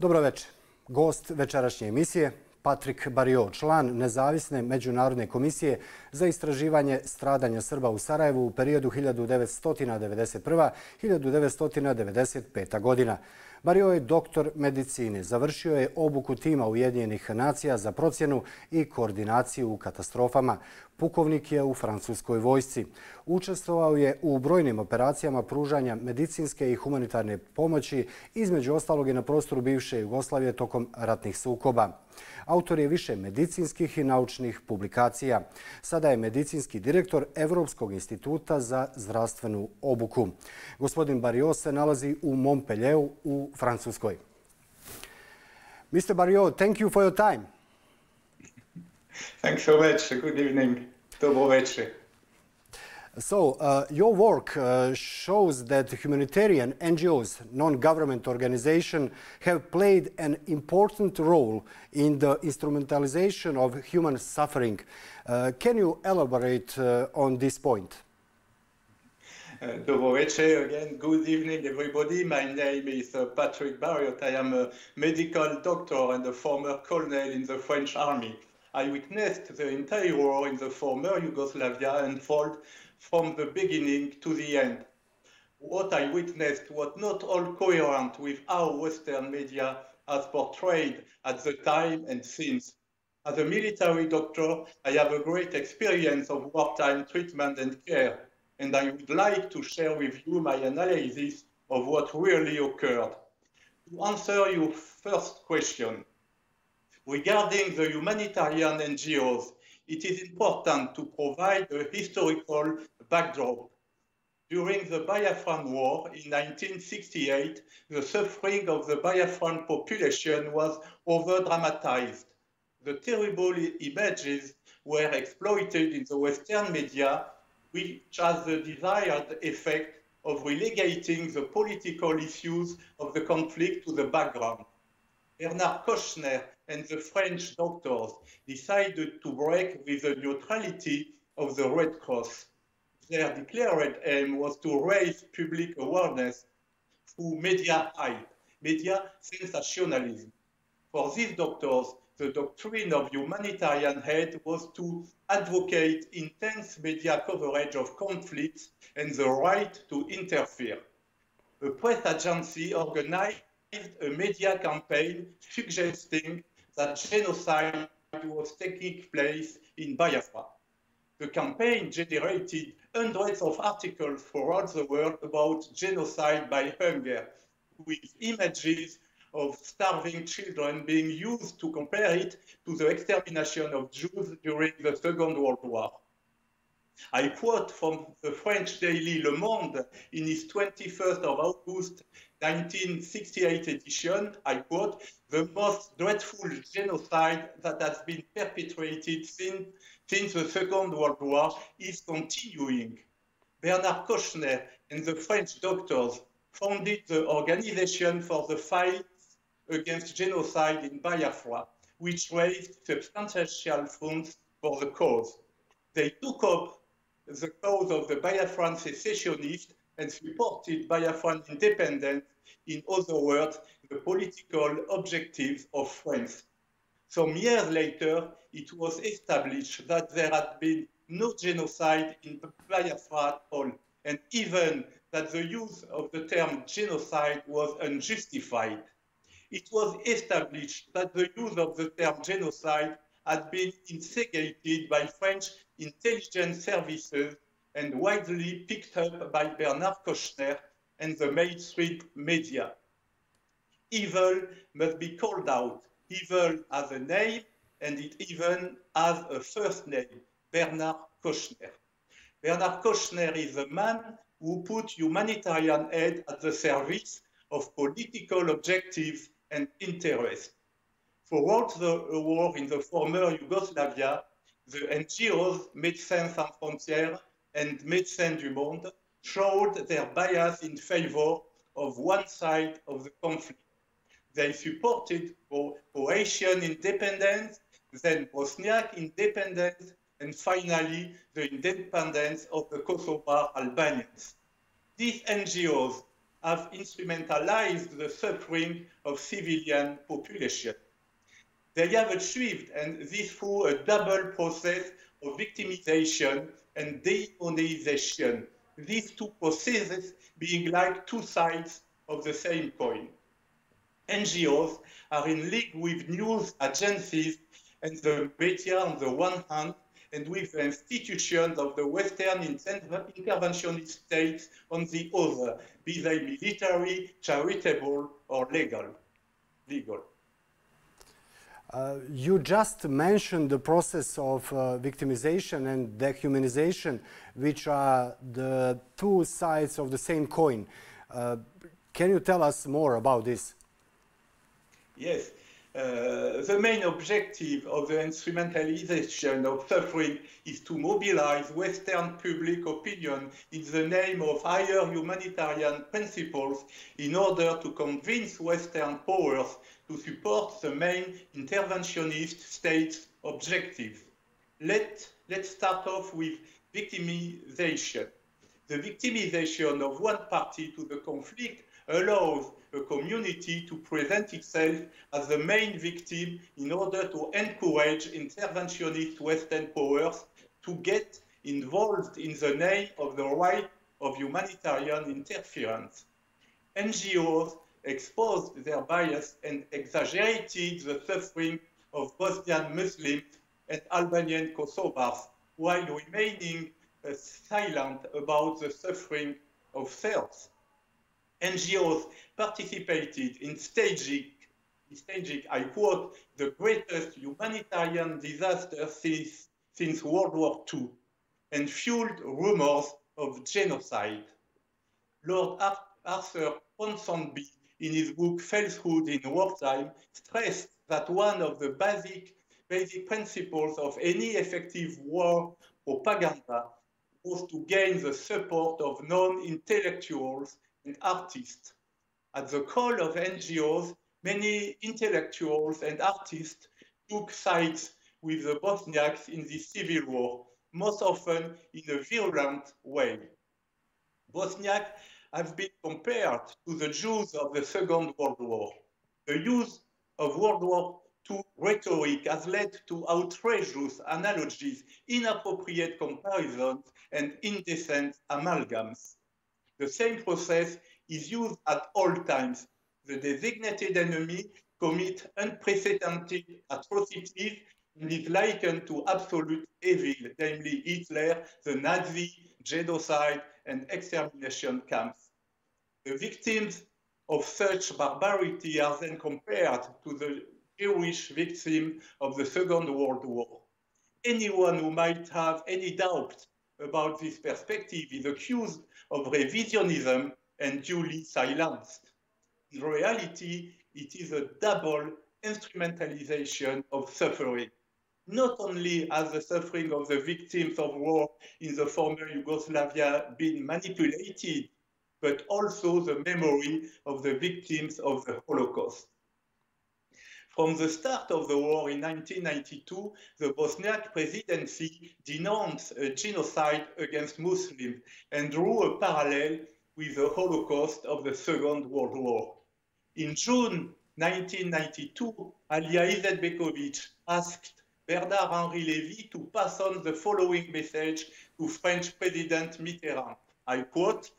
Dobro večer. Gost večerašnje emisije Patrik Barrio, član nezavisne međunarodne komisije za istraživanje stradanja Srba u Sarajevu u periodu 1991-1995. godina. Barrio je doktor medicine. Završio je obuku tima Ujedinjenih nacija za procjenu i koordinaciju u katastrofama. Pukovnik je u francuskoj vojsci. Učestvovao je u brojnim operacijama pružanja medicinske i humanitarne pomoći, između ostalog i na prostoru bivše Jugoslavije tokom ratnih sukoba. Autor je više medicinskih i naučnih publikacija. Sada je medicinski direktor Evropskog instituta za zdravstvenu obuku. Gospodin Barrio se nalazi u Montpellieru u Francuskoj. Mr. Barrio, thank you for your time. Thanks so much. Good evening. Dobro večer. So, your work shows that humanitarian NGOs, non-government organizations, have played an important role in the instrumentalization of human suffering. Can you elaborate on this point? Dobro večer again. Good evening, everybody. My name is Patrick Barrio. I am a medical doctor and a former colonel in the French army. I witnessed the entire war in the former Yugoslavia unfold from the beginning to the end. What I witnessed was not all coherent with how Western media has portrayed at the time and since. As a military doctor, I have a great experience of wartime treatment and care, and I would like to share with you my analysis of what really occurred. To answer your first question, regarding the humanitarian NGOs, it is important to provide a historical backdrop. During the Biafran War in 1968, the suffering of the Biafran population was over-dramatized. The terrible images were exploited in the Western media, which has the desired effect of relegating the political issues of the conflict to the background. Bernard Kouchner and the French doctors decided to break with the neutrality of the Red Cross. Their declared aim was to raise public awareness through media hype, media sensationalism. For these doctors, the doctrine of humanitarian aid was to advocate intense media coverage of conflicts and the right to interfere. A press agency organized a media campaign suggesting that genocide was taking place in Biafra. The campaign generated hundreds of articles throughout the world about genocide by hunger, with images of starving children being used to compare it to the extermination of Jews during the Second World War. I quote from the French daily Le Monde in its 21st of August 1968 edition, I quote, "The most dreadful genocide that has been perpetrated since the Second World War is continuing." Bernard Kouchner and the French doctors founded the Organization for the Fight Against Genocide in Biafra, which raised substantial funds for the cause. They took up the cause of the Biafran secessionists and supported Biafran independence, in other words, the political objectives of France. Some years later, it was established that there had been no genocide in Biafra at all, and even that the use of the term genocide was unjustified. It was established that the use of the term genocide had been instigated by French intelligence services and widely picked up by Bernard Kouchner and the mainstream media. Evil must be called out. Evil has a name, and it even has a first name, Bernard Kouchner. Bernard Kouchner is a man who put humanitarian aid at the service of political objectives and interests. Throughout the war in the former Yugoslavia, the NGOs Médecins Sans Frontières and Médecins du Monde showed their bias in favor of one side of the conflict. They supported Croatian independence, then Bosniak independence, and finally the independence of the Kosovar Albanians. These NGOs have instrumentalized the suffering of civilian population. They have achieved, and this through a double process of victimization and demonization, these two processes being like two sides of the same coin. NGOs are in league with news agencies and the media on the one hand, and with the institutions of the Western interventionist states on the other, be they military, charitable, or legal. You just mentioned the process of victimization and dehumanization, which are the two sides of the same coin. Can you tell us more about this? Yes. The main objective of the instrumentalization of suffering is to mobilize Western public opinion in the name of higher humanitarian principles in order to convince Western powers to support the main interventionist states' objectives. Let's start off with victimization. The victimization of one party to the conflict allows a community to present itself as the main victim in order to encourage interventionist Western powers to get involved in the name of the right of humanitarian interference. NGOs exposed their bias and exaggerated the suffering of Bosnian Muslims and Albanian Kosovars while remaining silent about the suffering of Serbs. NGOs participated in staging, I quote, the greatest humanitarian disaster since World War II, and fueled rumors of genocide. Lord Arthur Ponsonby, in his book Falsehood in Wartime, stressed that one of the basic principles of any effective war propaganda was to gain the support of non-intellectuals and artists. At the call of NGOs, many intellectuals and artists took sides with the Bosniaks in the civil war, most often in a virulent way. Bosniaks have been compared to the Jews of the Second World War. The use of World War II rhetoric has led to outrageous analogies, inappropriate comparisons, and indecent amalgams. The same process is used at all times. The designated enemy commits unprecedented atrocities and is likened to absolute evil, namely Hitler, the Nazi, genocide, and extermination camps. The victims of such barbarity are then compared to the Jewish victims of the Second World War. Anyone who might have any doubt about this perspective is accused of revisionism and duly silenced. In reality, it is a double instrumentalization of suffering. Not only has the suffering of the victims of war in the former Yugoslavia been manipulated, but also the memory of the victims of the Holocaust. From the start of the war in 1992, the Bosniak presidency denounced a genocide against Muslims and drew a parallel with the Holocaust of the Second World War. In June 1992, Alija Izetbegovic asked Bernard-Henri Lévy to pass on the following message to French President Mitterrand. I quote,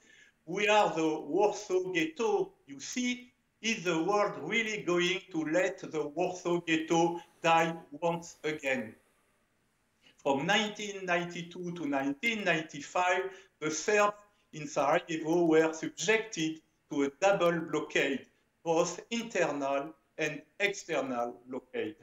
"We are the Warsaw Ghetto, you see. Is the world really going to let the Warsaw Ghetto die once again?" From 1992 to 1995, the Serbs in Sarajevo were subjected to a double blockade, both internal and external blockade.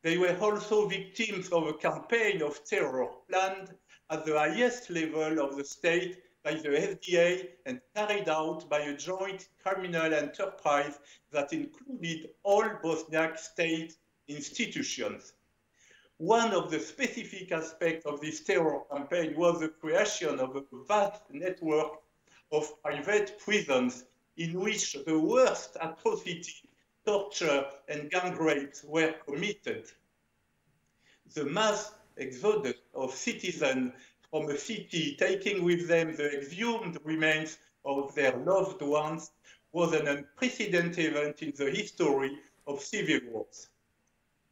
They were also victims of a campaign of terror planned at the highest level of the state by the FDA and carried out by a joint criminal enterprise that included all Bosniak state institutions. One of the specific aspects of this terror campaign was the creation of a vast network of private prisons in which the worst atrocities, torture, and gang rapes were committed. The mass exodus of citizens from a city, taking with them the exhumed remains of their loved ones was an unprecedented event in the history of civil wars.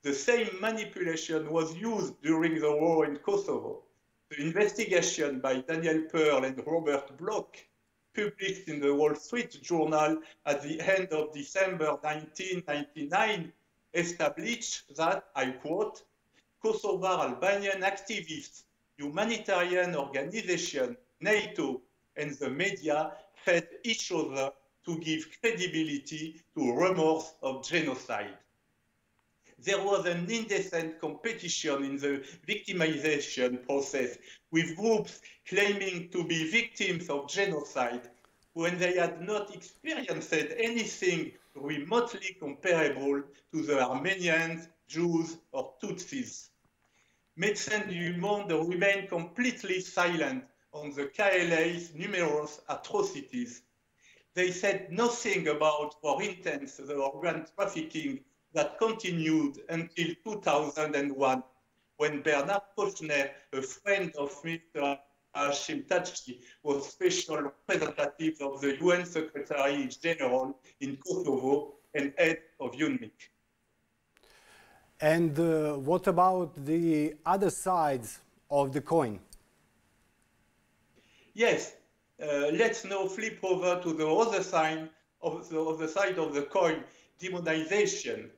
The same manipulation was used during the war in Kosovo. The investigation by Daniel Pearl and Robert Bloch, published in the Wall Street Journal at the end of December 1999, established that, I quote, Kosovar Albanian activists, humanitarian organizations, NATO, and the media fed each other to give credibility to rumors of genocide. There was an indecent competition in the victimization process, with groups claiming to be victims of genocide when they had not experienced anything remotely comparable to the Armenians, Jews, or Tutsis. Médecins du Monde remained completely silent on the KLA's numerous atrocities. They said nothing about, for instance, the organ trafficking that continued until 2001, when Bernard Kouchner, a friend of Mr. Hashim Thaçi, was special representative of the UN Secretary General in Kosovo and head of UNMIK. And what about the other sides of the coin? Yes, let's now flip over to the other side of the coin, demonization.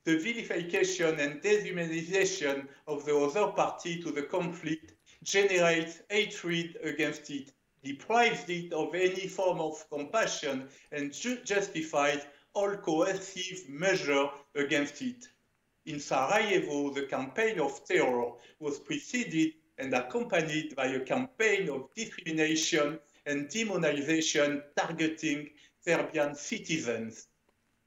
The vilification and dehumanization of the other party to the conflict generates hatred against it, deprives it of any form of compassion, and justifies all coercive measures against it. In Sarajevo, the campaign of terror was preceded and accompanied by a campaign of discrimination and demonization targeting Serbian citizens.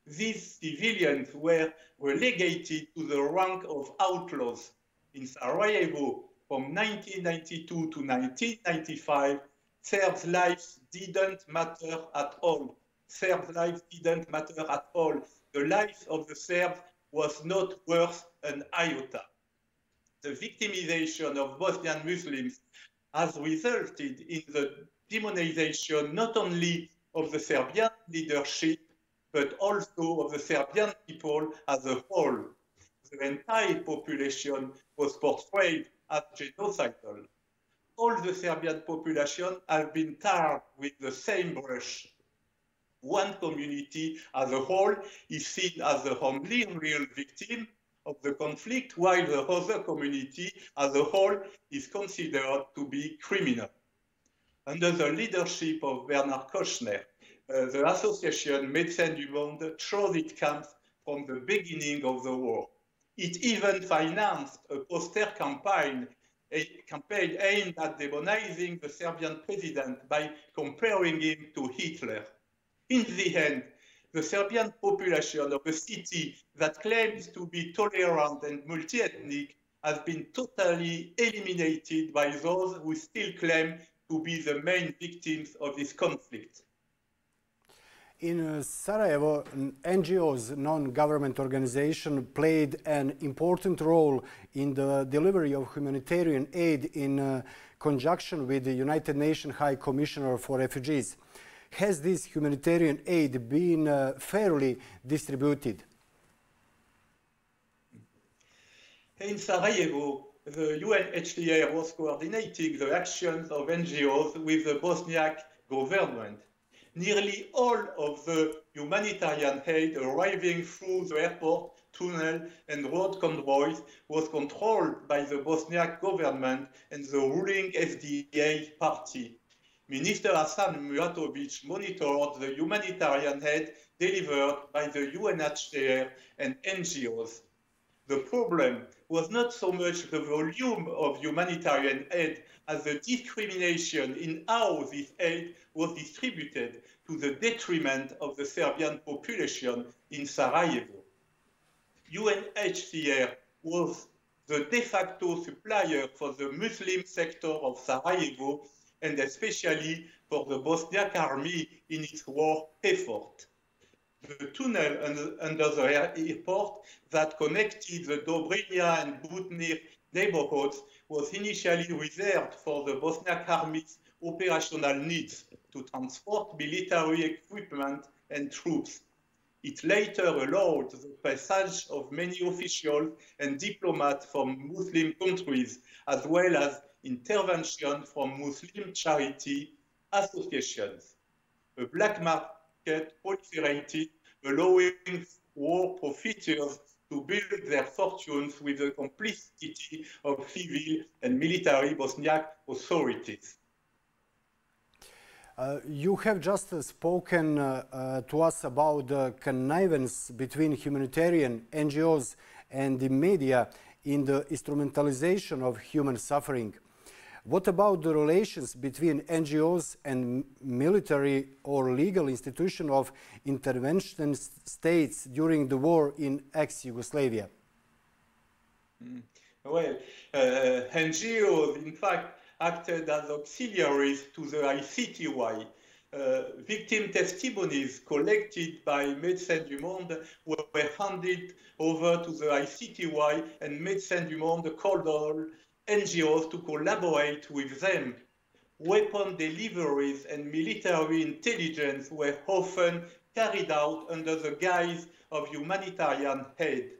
These civilians were relegated to the rank of outlaws. In Sarajevo, from 1992 to 1995, Serbs' lives didn't matter at all. Serbs' lives didn't matter at all. The life of the Serbs was not worth an iota. The victimization of Bosnian Muslims has resulted in the demonization not only of the Serbian leadership, but also of the Serbian people as a whole. The entire population was portrayed as genocidal. All the Serbian population have been tarred with the same brush. One community as a whole is seen as the only real victim of the conflict, while the other community as a whole is considered to be criminal. Under the leadership of Bernard Kouchner, the association Médecins du Monde chose its camp from the beginning of the war. It even financed a poster campaign, aimed at demonizing the Serbian president by comparing him to Hitler. In the end, the Serbian population of a city that claims to be tolerant and multi-ethnic has been totally eliminated by those who still claim to be the main victims of this conflict. In Sarajevo, NGOs, non-government organization, played an important role in the delivery of humanitarian aid in conjunction with the United Nations High Commissioner for Refugees. Has this humanitarian aid been fairly distributed? In Sarajevo, the UNHCR was coordinating the actions of NGOs with the Bosniak government. Nearly all of the humanitarian aid arriving through the airport, tunnel, and road convoys was controlled by the Bosniak government and the ruling SDA party. Minister Hasan Mijatović monitored the humanitarian aid delivered by the UNHCR and NGOs. The problem was not so much the volume of humanitarian aid as the discrimination in how this aid was distributed to the detriment of the Serbian population in Sarajevo. UNHCR was the de facto supplier for the Muslim sector of Sarajevo and especially for the Bosniak army in its war effort. The tunnel under the airport that connected the Dobrija and Butnir neighborhoods was initially reserved for the Bosniak army's operational needs to transport military equipment and troops. It later allowed the passage of many officials and diplomats from Muslim countries, as well as intervention from Muslim charity associations. A black market proliferated, allowing war profiteers to build their fortunes with the complicity of civil and military Bosniak authorities. You have just spoken to us about the connivance between humanitarian NGOs and the media in the instrumentalization of human suffering. What about the relations between NGOs and military or legal institution of intervention states during the war in ex-Yugoslavia? Well, NGOs, in fact, acted as auxiliaries to the ICTY. Victim testimonies collected by Médecins du Monde were handed over to the ICTY, and Médecins du Monde called on NGOs to collaborate with them. Weapon deliveries and military intelligence were often carried out under the guise of humanitarian aid.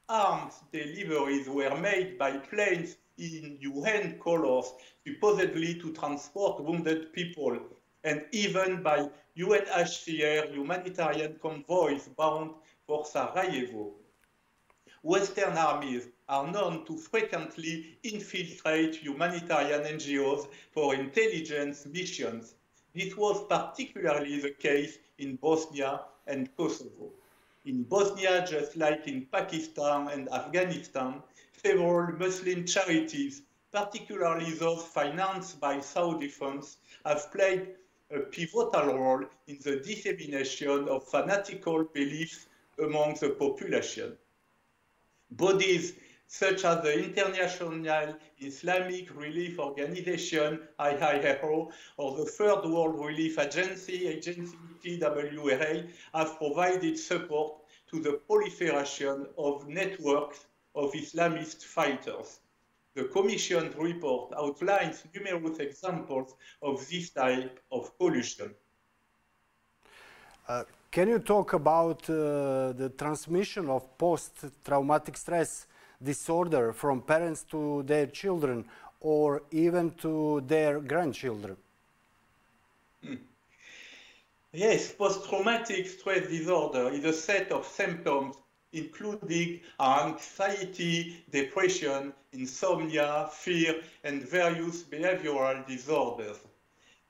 Arms deliveries were made by planes in UN colors, supposedly to transport wounded people, and even by UNHCR humanitarian convoys bound for Sarajevo. Western armies are known to frequently infiltrate humanitarian NGOs for intelligence missions. This was particularly the case in Bosnia and Kosovo. In Bosnia, just like in Pakistan and Afghanistan, several Muslim charities, particularly those financed by Saudi funds, have played a pivotal role in the dissemination of fanatical beliefs among the population. Bodies such as the International Islamic Relief Organization, IIRO, or the Third World Relief Agency, TWRA, have provided support to the proliferation of networks of Islamist fighters. The Commission's report outlines numerous examples of this type of collusion. Can you talk about the transmission of post-traumatic stress disorder from parents to their children or even to their grandchildren? Yes, post-traumatic stress disorder is a set of symptoms including anxiety, depression, insomnia, fear, and various behavioral disorders.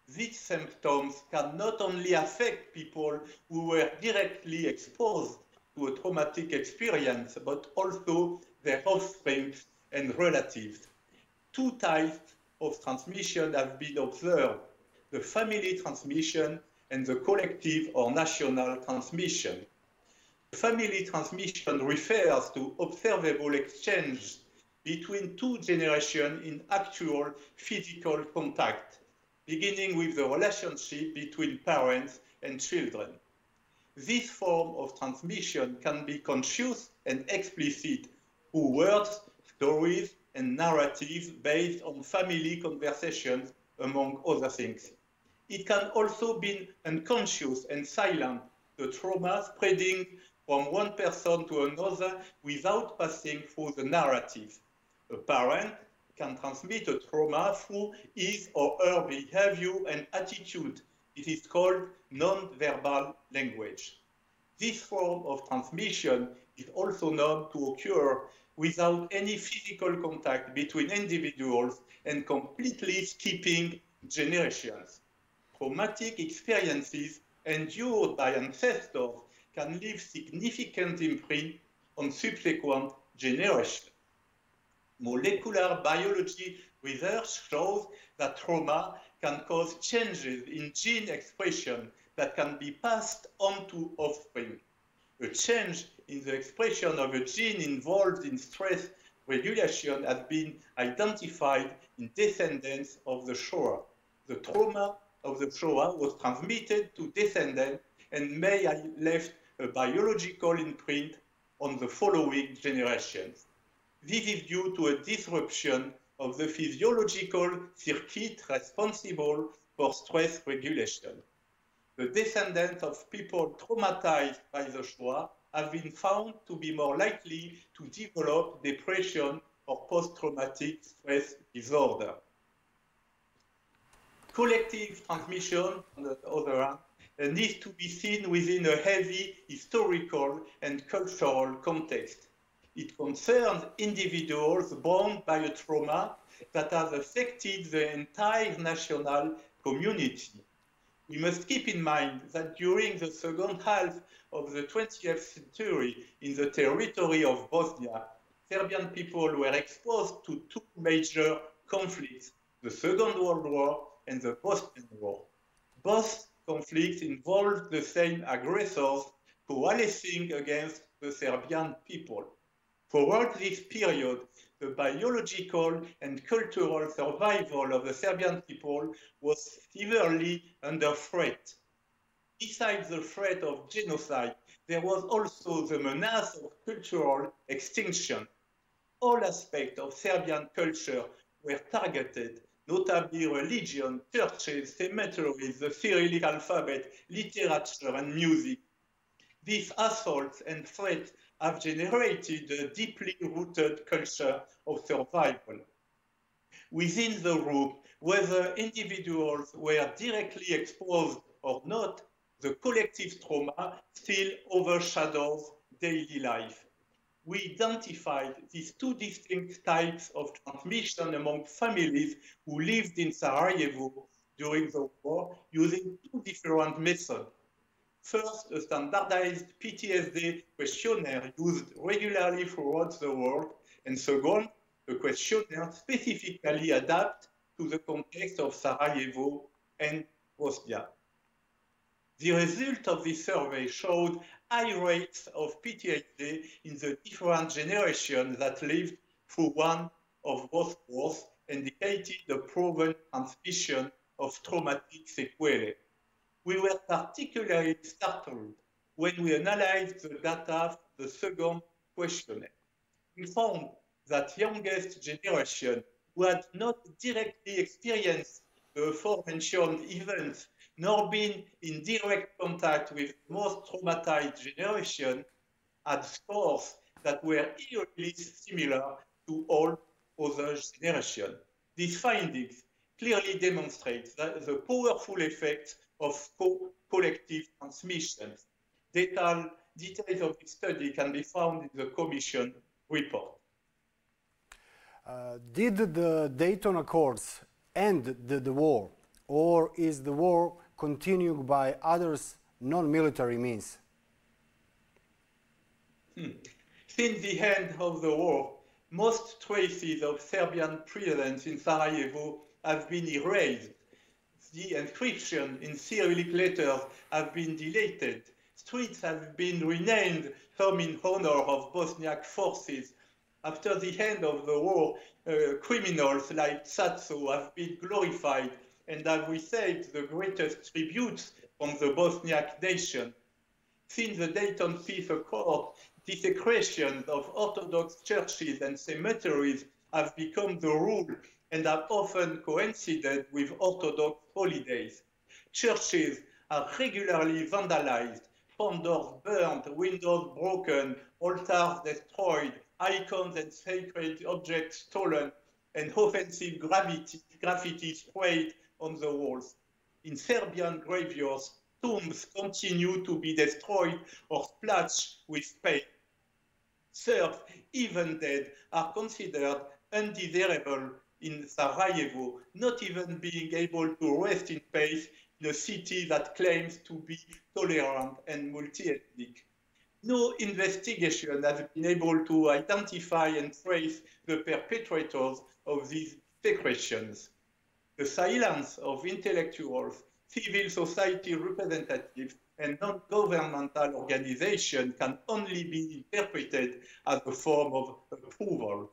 These symptoms can not only affect people who were directly exposed to a traumatic experience, but also their offspring and relatives. Two types of transmission have been observed: the family transmission and the collective or national transmission. Family transmission refers to observable exchange between two generations in actual physical contact, beginning with the relationship between parents and children. This form of transmission can be conscious and explicit through words, stories, and narratives based on family conversations, among other things. It can also be unconscious and silent, the trauma spreading from one person to another without passing through the narrative. A parent can transmit a trauma through his or her behavior and attitude. It is called non-verbal language. This form of transmission is also known to occur without any physical contact between individuals and completely skipping generations. Traumatic experiences endured by ancestors can leave significant imprint on subsequent generations. Molecular biology research shows that trauma can cause changes in gene expression that can be passed on to offspring. A change in the expression of a gene involved in stress regulation has been identified in descendants of the Shoah. The trauma of the Shoah was transmitted to descendants and may have left a biological imprint on the following generations. This is due to a disruption of the physiological circuit responsible for stress regulation. The descendants of people traumatized by the Shoah have been found to be more likely to develop depression or post-traumatic stress disorder. Collective transmission, on the other hand, needs to be seen within a heavy historical and cultural context. It concerns individuals bound by a trauma that has affected the entire national community. We must keep in mind that during the second half of the 20th century in the territory of Bosnia, Serbian people were exposed to two major conflicts, the Second World War and the Bosnian War. Both conflicts involved the same aggressors coalescing against the Serbian people. Throughout this period, the biological and cultural survival of the Serbian people was severely under threat. Besides the threat of genocide, there was also the menace of cultural extinction. All aspects of Serbian culture were targeted, notably religion, churches, cemeteries, the Cyrillic alphabet, literature, and music. These assaults and threats have generated a deeply rooted culture of survival. Within the group, whether individuals were directly exposed or not, the collective trauma still overshadows daily life. We identified these two distinct types of transmission among families who lived in Sarajevo during the war using two different methods. First, a standardized PTSD questionnaire used regularly throughout the world, and second, a questionnaire specifically adapted to the context of Sarajevo and Bosnia. The result of this survey showed high rates of PTSD in the different generations that lived through one of both wars, indicating the proven transmission of traumatic sequelae. We were particularly startled when we analyzed the data of the second questionnaire. We found that youngest generation who had not directly experienced the aforementioned events nor been in direct contact with the most traumatized generation had scores that were eerily similar to all other generations. These findings clearly demonstrate that the powerful effects of collective transmissions. Details of the study can be found in the Commission report. Did the Dayton Accords end the war, or is the war continued by others non-military means? Since the end of the war, most traces of Serbian presence in Sarajevo have been erased. The encryption in Cyrillic letters have been deleted. Streets have been renamed, some in honor of Bosniak forces. After the end of the war, criminals like Satso have been glorified and have received the greatest tributes from the Bosniak nation. Since the Dayton Peace Accord, desecrations of Orthodox churches and cemeteries have become the rule and have often coincided with Orthodox holidays. Churches are regularly vandalized, front doors burned, windows broken, altars destroyed, icons and sacred objects stolen, and offensive graffiti sprayed on the walls. In Serbian graveyards, tombs continue to be destroyed or splashed with paint. Serbs, even dead, are considered undesirable in Sarajevo, not even being able to rest in peace in a city that claims to be tolerant and multi-ethnic. No investigation has been able to identify and trace the perpetrators of these desecrations. The silence of intellectuals, civil society representatives, and non-governmental organizations can only be interpreted as a form of approval.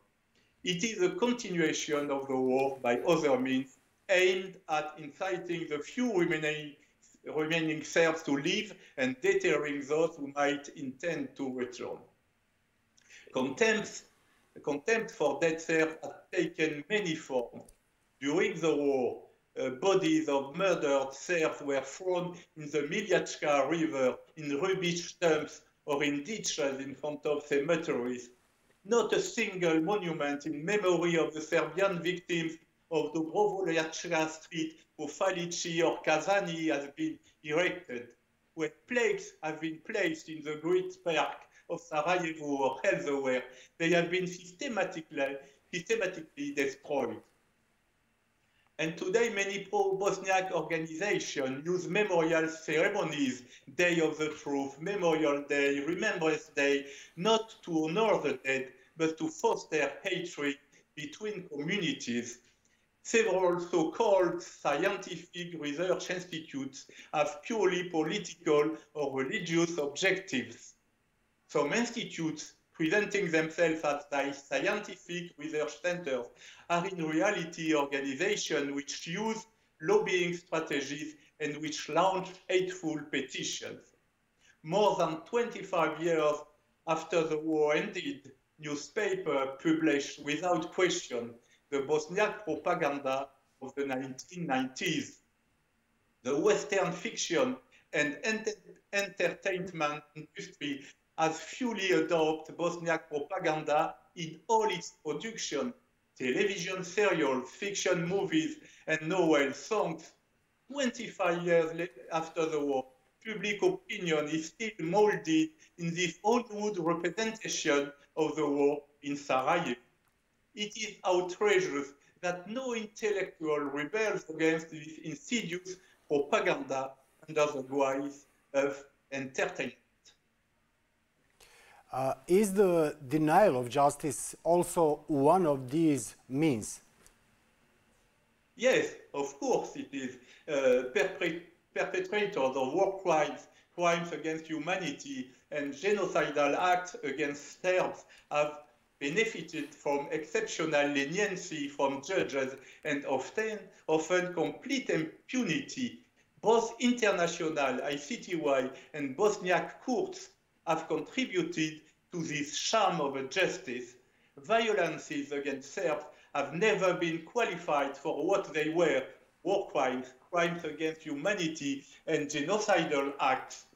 It is a continuation of the war by other means aimed at inciting the few remaining Serbs to leave and deterring those who might intend to return. Contempt for dead Serbs taken many forms. During the war, bodies of murdered Serbs were thrown in the Miljachka River, in rubbish stumps, or in ditches in front of cemeteries. Not a single monument in memory of the Serbian victims of Dobrovoljačka Street, or Falici or Kazani has been erected, where plaques have been placed in the Great Park of Sarajevo or elsewhere. They have been systematically destroyed. And today, many pro-Bosniak organizations use memorial ceremonies, Day of the Truth, Memorial Day, Remembrance Day, not to honor the dead, but to foster hatred between communities. Several so-called scientific research institutes have purely political or religious objectives. Some institutes presenting themselves as scientific research centers are in reality organizations which use lobbying strategies and which launch hateful petitions. More than 25 years after the war ended, newspapers published without question the Bosniak propaganda of the 1990s. The Western fiction and entertainment industry has fully adopted Bosniak propaganda in all its production, television serials, fiction movies, and novel songs. 25 years after the war, public opinion is still molded in this Hollywood representation of the war in Sarajevo. It is outrageous that no intellectual rebels against this insidious propaganda under the guise of entertainment. Is the denial of justice also one of these means? Yes, of course it is. Perpetrators of war crimes, crimes against humanity, and genocidal acts against Serbs have benefited from exceptional leniency from judges and often complete impunity. Both international, ICTY, and Bosniak courts have contributed to this sham of justice. Violences against Serbs have never been qualified for what they were: war crimes, crimes against humanity, and genocidal acts.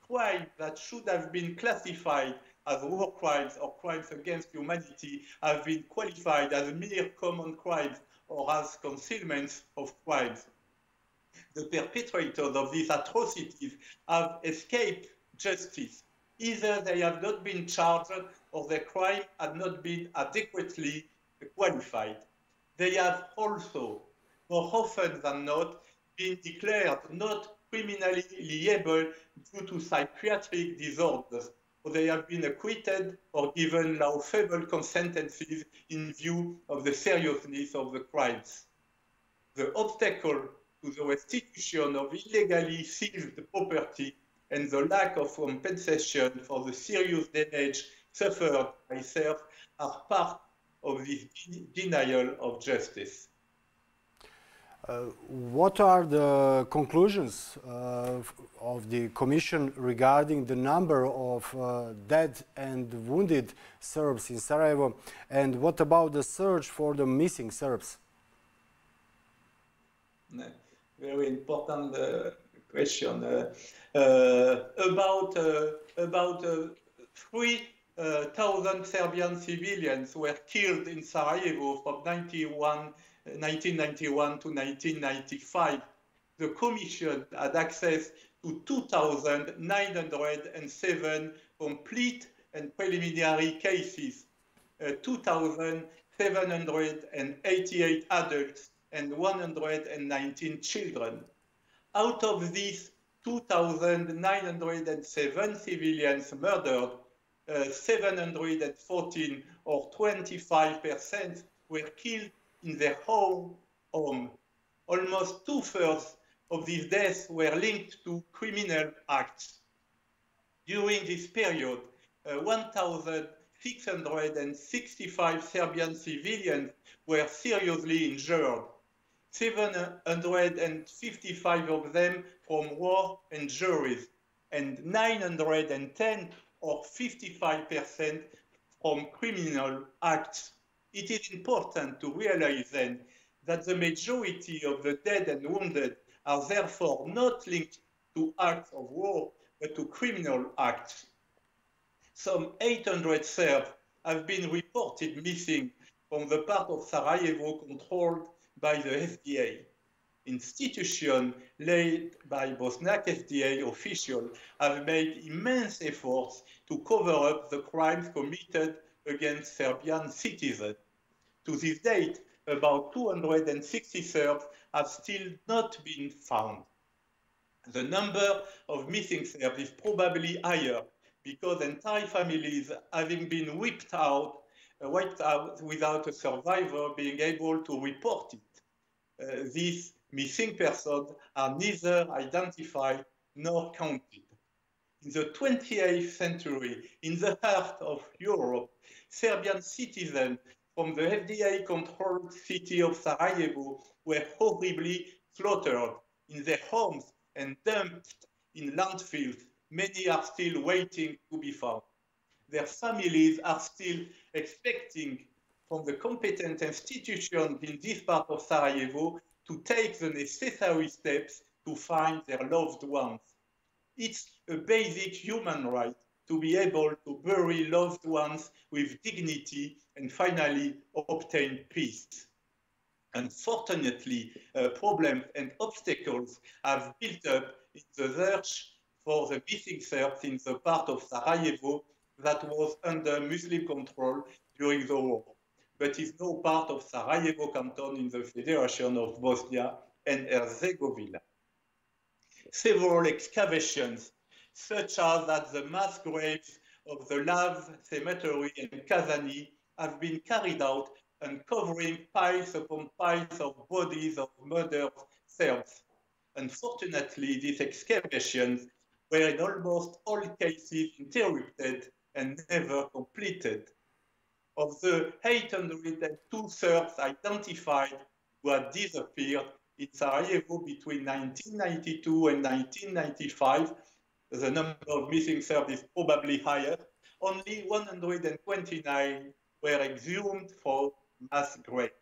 Crimes that should have been classified as war crimes or crimes against humanity have been qualified as mere common crimes or as concealments of crimes. The perpetrators of these atrocities have escaped justice. Either they have not been charged or their crime had not been adequately qualified. They have also, more often than not, been declared not criminally liable due to psychiatric disorders, or they have been acquitted or given lawful sentences in view of the seriousness of the crimes. The obstacle to the restitution of illegally seized property and the lack of compensation for the serious damage suffered by Serbs are part of this denial of justice. What are the conclusions of the Commission regarding the number of dead and wounded Serbs in Sarajevo, and what about the search for the missing Serbs? Very important question. About 3,000 Serbian civilians were killed in Sarajevo from 1991 to 1995. The Commission had access to 2,907 complete and preliminary cases, 2,788 adults, and 119 children. Out of these 2,907 civilians murdered, 714 or 25% were killed in their home. Almost 2/3 of these deaths were linked to criminal acts. During this period, 1,665 Serbian civilians were seriously injured, 755 of them from war injuries, and 910 or 55% from criminal acts. It is important to realize then that the majority of the dead and wounded are therefore not linked to acts of war, but to criminal acts. Some 800 Serbs have been reported missing from the part of Sarajevo controlled by the SDA. Institutions led by Bosniak SDA officials have made immense efforts to cover up the crimes committed against Serbian citizens. To this date, about 260 Serbs have still not been found. The number of missing Serbs is probably higher because entire families having been wiped out without a survivor being able to report it. These missing persons are neither identified nor counted. In the 28th century, in the heart of Europe, Serbian citizens from the FDA-controlled city of Sarajevo were horribly slaughtered in their homes and dumped in landfills. Many are still waiting to be found. Their families are still expecting from the competent institutions in this part of Sarajevo to take the necessary steps to find their loved ones. It's a basic human right to be able to bury loved ones with dignity and finally obtain peace. Unfortunately, problems and obstacles have built up in the search for the missing Serbs in the part of Sarajevo that was under Muslim control during the war, but is now part of Sarajevo canton in the Federation of Bosnia and Herzegovina. Several excavations, such as at the mass graves of the Lav Cemetery in Kazani, have been carried out, uncovering piles upon piles of bodies of murdered Serbs. Unfortunately, these excavations were in almost all cases interrupted and never completed. Of the 802 Serbs identified who had disappeared in Sarajevo between 1992 and 1995, the number of missing Serbs is probably higher, only 129 were exhumed for mass graves.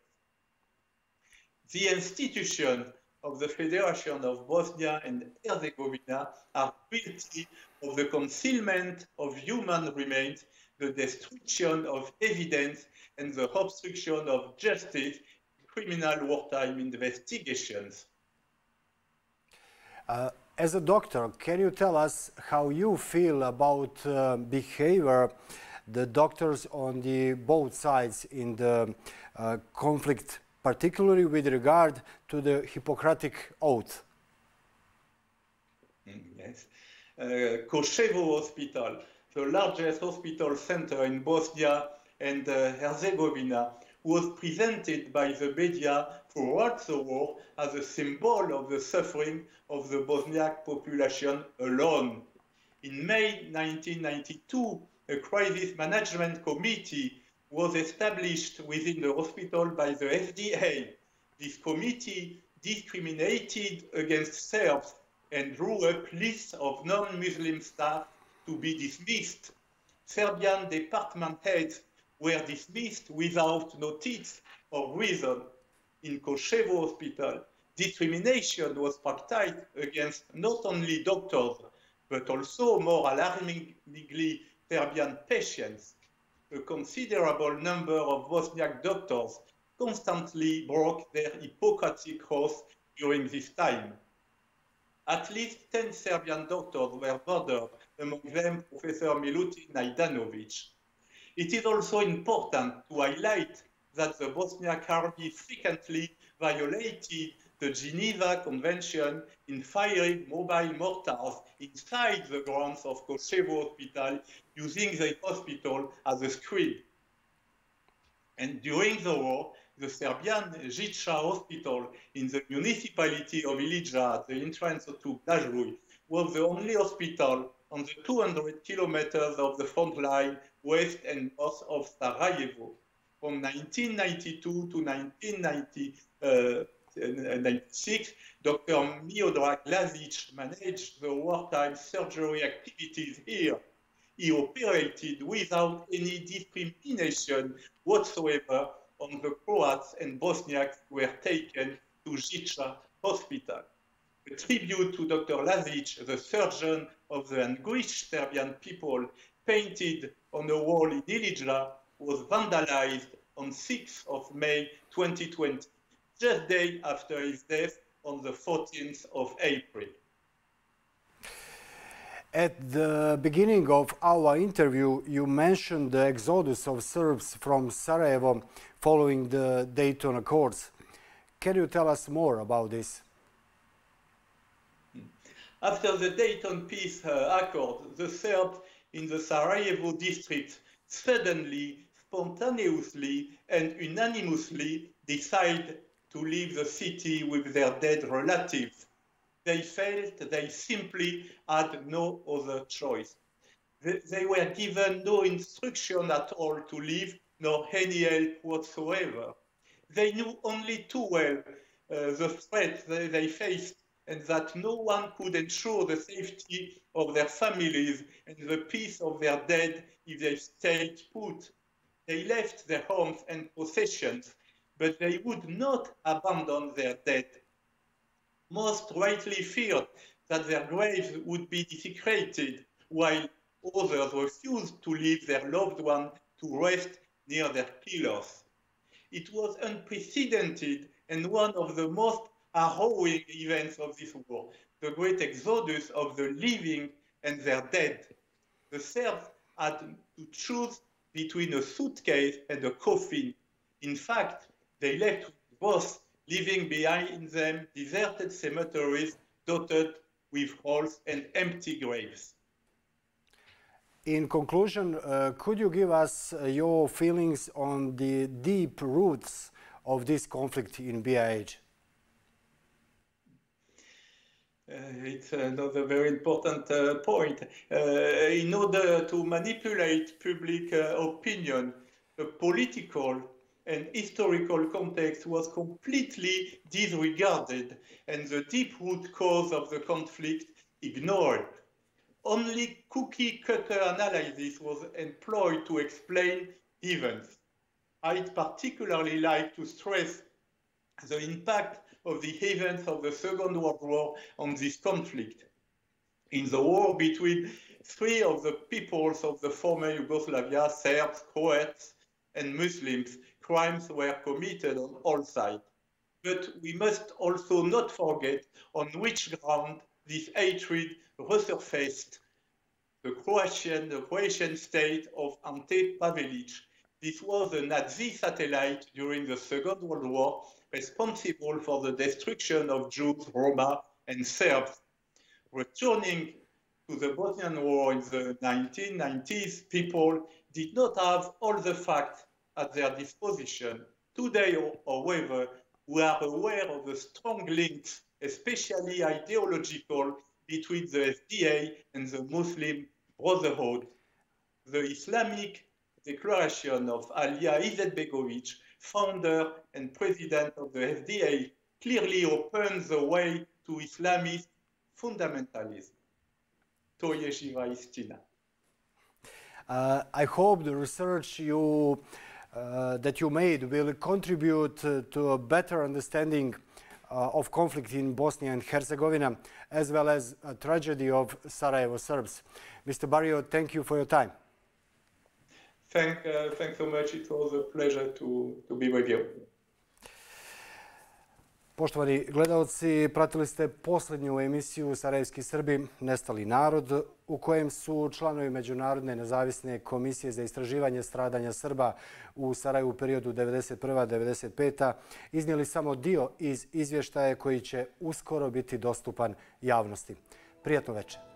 The institutions of the Federation of Bosnia and Herzegovina are guilty of the concealment of human remains, the destruction of evidence, and the obstruction of justice in criminal wartime investigations. As a doctor, can you tell us how you feel about behavior the doctors on the both sides in the conflict, particularly with regard to the Hippocratic Oath? Yes. Koševo Hospital, the largest hospital center in Bosnia and Herzegovina, was presented by the media throughout the war as a symbol of the suffering of the Bosniak population alone. In May 1992, a crisis management committee was established within the hospital by the SDA. This committee discriminated against Serbs and drew up lists of non-Muslim staff to be dismissed. Serbian department heads were dismissed without notice or reason. In Koševo Hospital, discrimination was practiced against not only doctors, but also, more alarmingly, Serbian patients. A considerable number of Bosniak doctors constantly broke their Hippocratic oath during this time. At least 10 Serbian doctors were murdered, among them Professor Milutin Najdanovic. It is also important to highlight that the Bosniak army frequently violated the Geneva Convention in firing mobile mortars inside the grounds of Koševo Hospital, using the hospital as a screen. And during the war, the Serbian Žiča Hospital in the municipality of Ilija, at the entrance to Blažuj, was the only hospital on the 200 kilometers of the front line west and north of Sarajevo. From 1992 to 1996, Dr. Miodrag Lazic managed the wartime surgery activities here. He operated without any discrimination whatsoever on the Croats and Bosniaks who were taken to Žiča hospital. A tribute to Dr. Lazic, the surgeon of the anguished Serbian people, painted on a wall in Ilidža, was vandalized on 6th of May 2020, just day after his death on the 14th of April. At the beginning of our interview, you mentioned the exodus of Serbs from Sarajevo following the Dayton Accords. Can you tell us more about this? After the Dayton Peace Accord, the Serbs in the Sarajevo district suddenly, spontaneously and unanimously decided to leave the city with their dead relatives. They felt they simply had no other choice. They were given no instruction at all to leave, nor any help whatsoever. They knew only too well the threat they faced, and that no one could ensure the safety of their families and the peace of their dead if they stayed put. They left their homes and possessions, but they would not abandon their dead. Most rightly feared that their graves would be desecrated, while others refused to leave their loved one to rest near their killers. It was unprecedented and one of the most harrowing events of this war, the great exodus of the living and their dead. The Serbs had to choose between a suitcase and a coffin. In fact, they left both, leaving behind them deserted cemeteries dotted with holes and empty graves. In conclusion, could you give us your feelings on the deep roots of this conflict in BiH? It's another very important point. In order to manipulate public opinion, the political and historical context was completely disregarded and the deep-root cause of the conflict ignored. Only cookie-cutter analysis was employed to explain events. I'd particularly like to stress the impact of the events of the Second World War on this conflict. In the war between three of the peoples of the former Yugoslavia, Serbs, Croats, and Muslims, crimes were committed on all sides. But we must also not forget on which ground this hatred resurfaced. The Croatian state of Ante Pavelić. This was a Nazi satellite during the Second World War, responsible for the destruction of Jews, Roma, and Serbs. Returning to the Bosnian War in the 1990s, people did not have all the facts at their disposition. Today, however, we are aware of the strong links, especially ideological, between the SDA and the Muslim Brotherhood. The Islamic Declaration of Alija Izetbegović, founder and president of the SDA, clearly opens the way to Islamist fundamentalism. To je živa istina. I hope the research that you made will contribute to a better understanding of conflict in Bosnia and Herzegovina, as well as a tragedy of Sarajevo Serbs. Mr. Barrio, thank you for your time. Thanks so much. It was a pleasure to be with you. Poštovani gledalci, pratili ste posljednju emisiju Sarajevski Srbi, nestali narod, u kojem su članovi Međunarodne nezavisne komisije za istraživanje stradanja Srba u Sarajevu u periodu 1991-1995. iznijeli samo dio iz izvještaja koji će uskoro biti dostupan javnosti. Prijatno večer.